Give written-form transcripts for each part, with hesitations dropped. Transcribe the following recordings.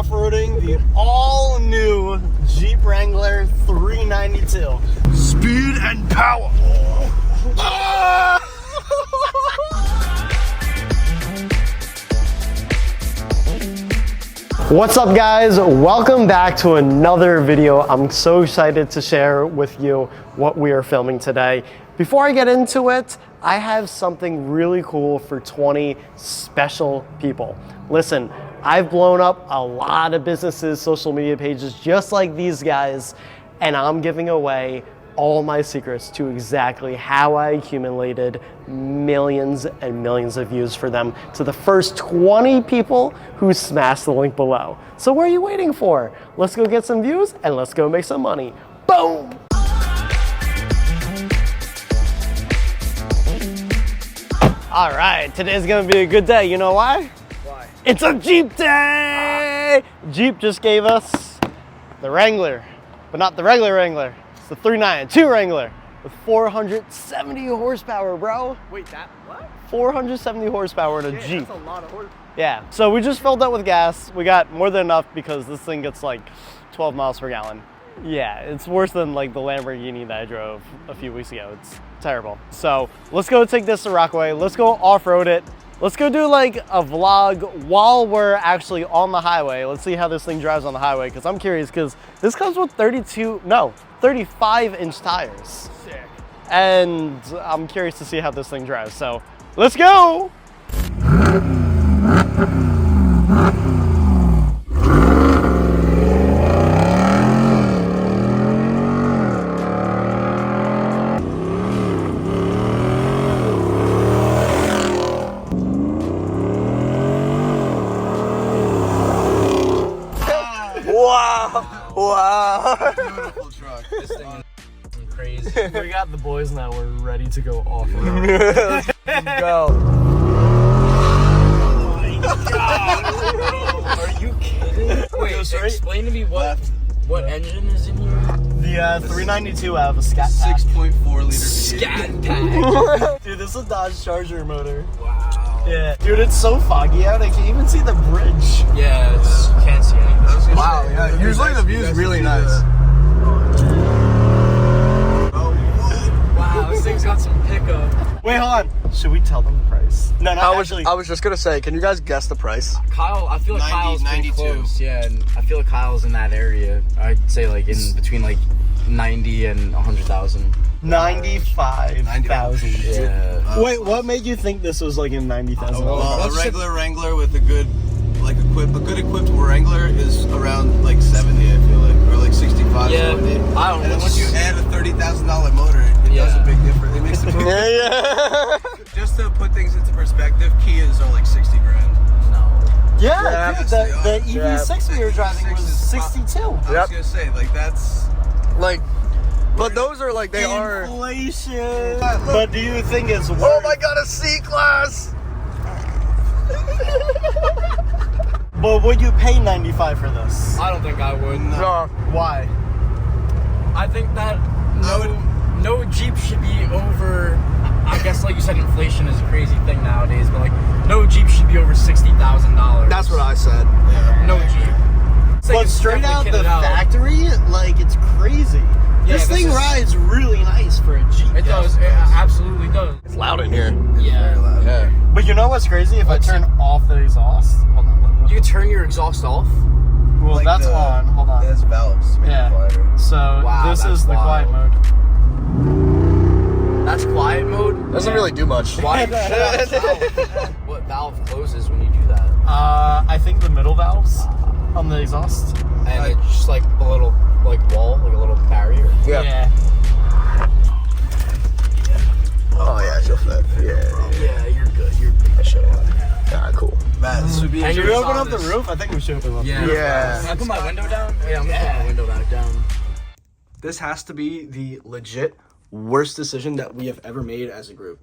off-roading the all-new Jeep Wrangler 392. Speed and power. What's up, guys? Welcome back to another video. I'm so excited to share with you what we are filming today. Before I get into it, I have something really cool for 20 special people. Listen, I've blown up a lot of businesses' social media pages just like these guys, and I'm giving away all my secrets to exactly how I accumulated millions and millions of views for them to the first 20 people who smash the link below. So what are you waiting for? Let's go get some views and let's go make some money. Boom! All right, today's gonna be a good day. You know why? Why? It's a Jeep day! Jeep just gave us the Wrangler, but not the regular Wrangler. It's the 392 Wrangler with 470 horsepower, bro. Wait, that what? 470 horsepower in a Jeep. That's a lot of horsepower. Yeah, so we just filled up with gas. We got more than enough because this thing gets like 12 miles per gallon. Yeah, it's worse than like the Lamborghini that I drove a few weeks ago. It's terrible. So let's go take this to Rockaway. Let's go off-road it. Let's go do like a vlog while we're actually on the highway. Let's see how this thing drives on the highway because I'm curious because this comes with 35-inch tires. Sick. And I'm curious to see how this thing drives. So let's go. Wow. Beautiful truck. This thing is crazy. We got the boys now. We're ready to go off-road. Let's go. Oh my God. Are you kidding? Wait, explain to me what engine is in here? The 392 out of a Scat Pack. 6.4 liter. Scat Pack. Dude, this is a Dodge Charger motor. Wow. Yeah. Dude, it's so foggy out. I can't even see the bridge. Yeah, it's can't see anything. Wow, yeah. Usually the view is really nice. Wow, this thing's got some pickup. Wait, hold on. Should we tell them the price? No, not actually. I was just gonna say, can you guys guess the price? Kyle, I feel like 90, Kyle's pretty 92. close. Yeah, and I feel like Kyle's in that area. I'd say like in between like 90 and 100,000. 95,000. Yeah. Wait, what made you think this was like in 90,000? Well, a regular Wrangler with a good equipped Wrangler is around like 70, I feel like, or like 65, Yeah, 70. I don't know. And then once you add a $30,000 motor, it does a big difference. It makes the Yeah. Just to put things into perspective, Kias are like 60 grand. No. Yeah, dude, the Yeah. EV6 we were driving was 62. I was gonna say, like, that's Like, but those are like, they are. Inflation. But do you think it's worth? Oh my God, a C-Class! But would you pay 95 for this? I don't think I would. No. Why? I think that no Jeep should be over. I guess, like you said, inflation is a crazy thing nowadays, but like no Jeep should be over $60,000. That's what I said. No Jeep. It's like But it's straight out definitely the kitted out. factory, like it's crazy. Yeah, This thing is- rides really nice for a Jeep. It does. It absolutely does. It's loud in here. Yeah. Yeah. But you know what's crazy? If I turn off the exhaust, hold on. You can turn your exhaust off. Well, like that's on. Hold on. There's valves to make Yeah. it quieter. So Wow, this that's is the quiet wild. mode. That's quiet mode. Doesn't really do much. Why? What valve closes when you do that? I think the middle valves on the exhaust. And it's just like a little like wall, like a little barrier. Yeah. Oh yeah, she'll fit. Yeah. Yeah, you're good. You're good. Show up. Alright, cool. Matt, this would be And Should you're we open up solid. the roof? I think we should open up the Yeah. roof. Yeah. Can I put my window down? Yeah, I'm gonna put my window back down. This has to be the legit worst decision that we have ever made as a group.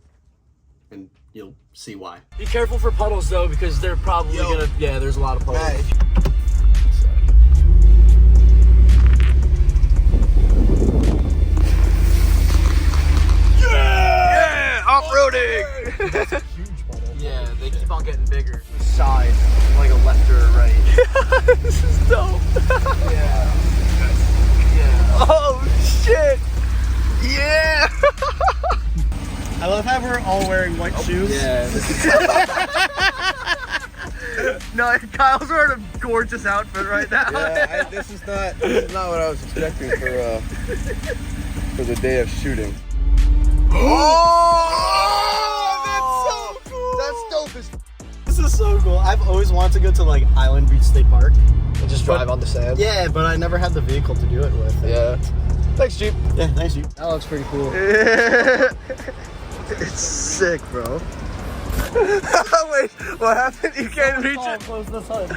And you'll see why. Be careful for puddles though, because they're probably gonna. Yeah, there's a lot of puddles. Matt, if Yeah! Off-roading! Yeah, they keep on getting bigger. Side, like a left or a right. This is No, Kyle's wearing a gorgeous outfit right now. Yeah, this is not what I was expecting for the day of shooting. Oh, that's so cool. That's dope as This is so cool. I've always wanted to go to like Island Beach State Park And just drive on the sand. Yeah, but I never had the vehicle to do it with. Yeah. Thanks, Jeep. Yeah, thanks, Jeep. That looks pretty cool. It's sick, bro. Wait, what happened? You can't reach it? Close this hood.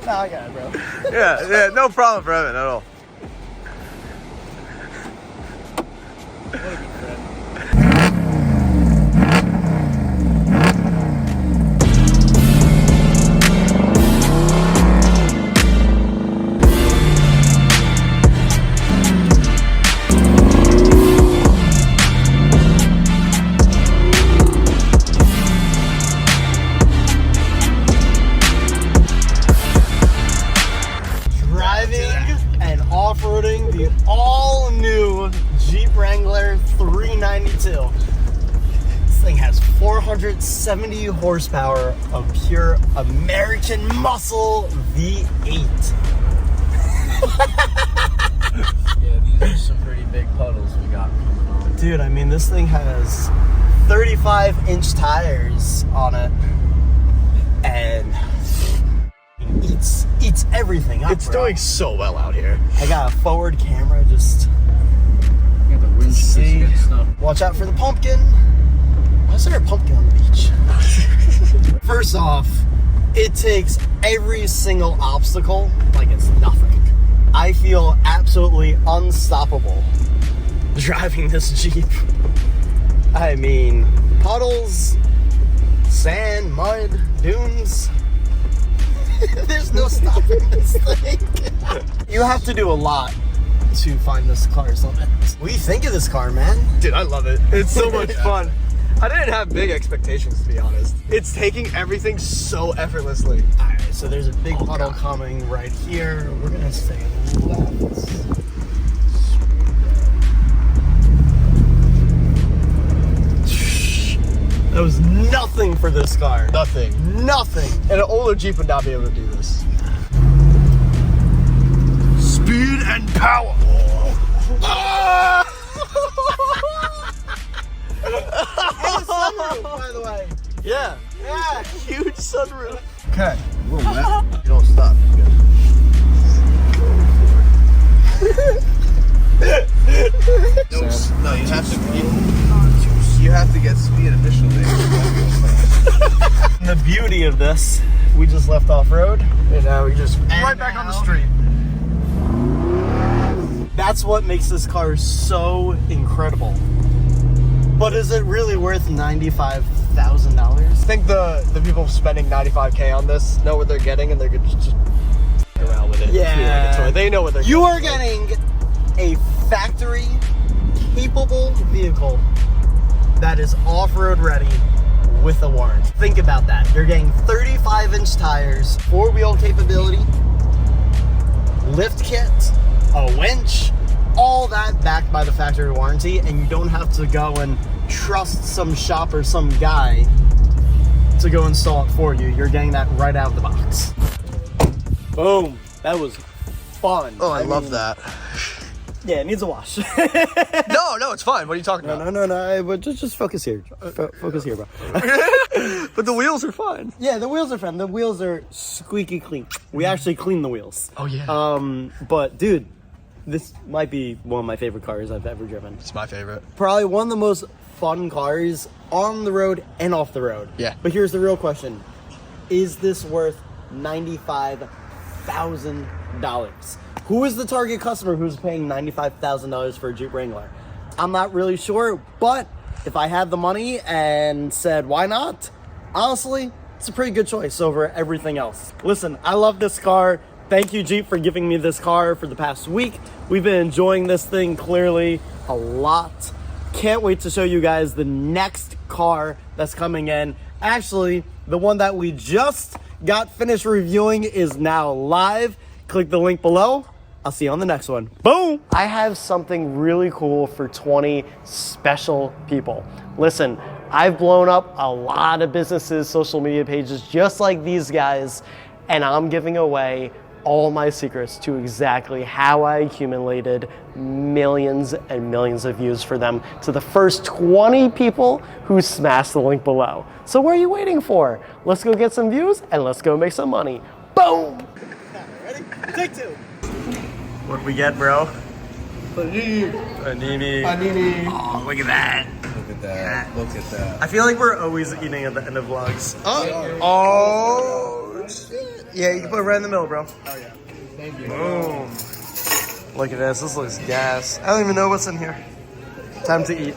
Nah, I got it, bro. Yeah, no problem for Evan at all. Off-roading the all-new Jeep Wrangler 392. This thing has 470 horsepower of pure American muscle V8. Yeah, these are some pretty big puddles we got coming on. Dude, I mean, this thing has 35-inch tires on it, and eats everything up, It's bro. doing so well out here. I got a forward camera, just Got the winch see. good stuff. Watch out for the pumpkin. Why is there a pumpkin on the beach? First off, it takes every single obstacle like it's nothing. I feel absolutely unstoppable driving this Jeep. I mean, puddles, sand, mud, dunes. There's no stopping this thing. You have to do a lot to find this car's limit. What do you think of this car, man? Dude, I love it. It's so much fun. I didn't have big expectations, to be honest. It's taking everything so effortlessly. Alright, so there's a big puddle coming right here. We're gonna stay left. That was nothing for this car. Nothing. Nothing. And an older Jeep would not be able to do this. Speed and power. By the way. Yeah. Yeah. Huge sunroof. Okay, a little wet. You don't stop. No, you have to. You have to get speed initially. The beauty of this, we just left off road. And now we just Right back on the street. That's what makes this car so incredible. But is it really worth $95,000? I think the people spending $95K on this know what they're getting, and they're gonna just f- around with it. Yeah. Treat it like a toy. They know what they're You getting. are getting a factory capable vehicle that is off-road ready with a warranty. Think about that. You're getting 35-inch tires, 4-wheel capability, lift kit, a winch, all that backed by the factory warranty, and you don't have to go and trust some shop or some guy to go install it for you. You're getting that right out of the box. Boom. That was fun. Oh, I love mean, that. Yeah, it needs a wash. No, it's fine. What are you talking about? No. But just focus here. Focus here, bro. But the wheels are fine. Yeah, the wheels are fine. The wheels are squeaky clean. We actually cleaned the wheels. Oh, yeah. But dude, this might be one of my favorite cars I've ever driven. It's my favorite. Probably one of the most fun cars on the road and off the road. Yeah. But here's the real question. Is this worth $95,000? Who is the target customer who's paying $95,000 for a Jeep Wrangler? I'm not really sure, but if I had the money and said, why not? Honestly, it's a pretty good choice over everything else. Listen, I love this car. Thank you, Jeep, for giving me this car for the past week. We've been enjoying this thing clearly a lot. Can't wait to show you guys the next car that's coming in. Actually, the one that we just got finished reviewing is now live. Click the link below. I'll see you on the next one. Boom! I have something really cool for 20 special people. Listen, I've blown up a lot of businesses, social media pages, just like these guys, and I'm giving away all my secrets to exactly how I accumulated millions and millions of views for them to the first 20 people who smash the link below. So what are you waiting for? Let's go get some views and let's go make some money. Boom! Ready? Take two. What'd we get, bro? Panini. Panini. Oh, look at that. Look at that. Look at that. I feel like we're always eating at the end of vlogs. Shit. Yeah, you can put it right in the middle, bro. Oh yeah. Thank you. Boom. Look at this. This looks gas. I don't even know what's in here. Time to eat.